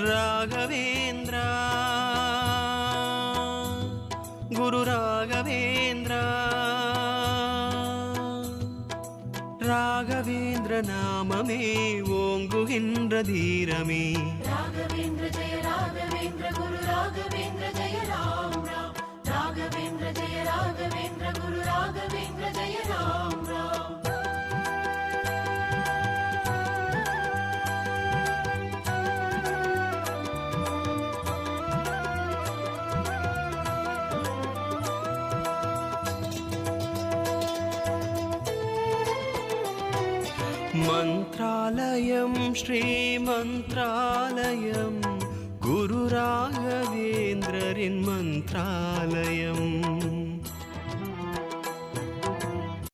ರಾಘವೇಂದ್ರ ಗುರು ರಾಘವೇಂದ್ರ ராகவேந்திர நாமமே ஓங்குகின்ற தீரமே ராகவேந்திர ஜெய ராகவேந்திர குரு ராகவேந்திர ஜெய ராம் ராம் ராகவேந்திர ஜெய ராகவேந்திர குரு ராகவேந்திர ஜெய ராம் ராம் மந்த்ராலயம் ஸ்ரீமந்த்ராலயம் குரு ராகவேந்திரரின் மந்த்ராலயம்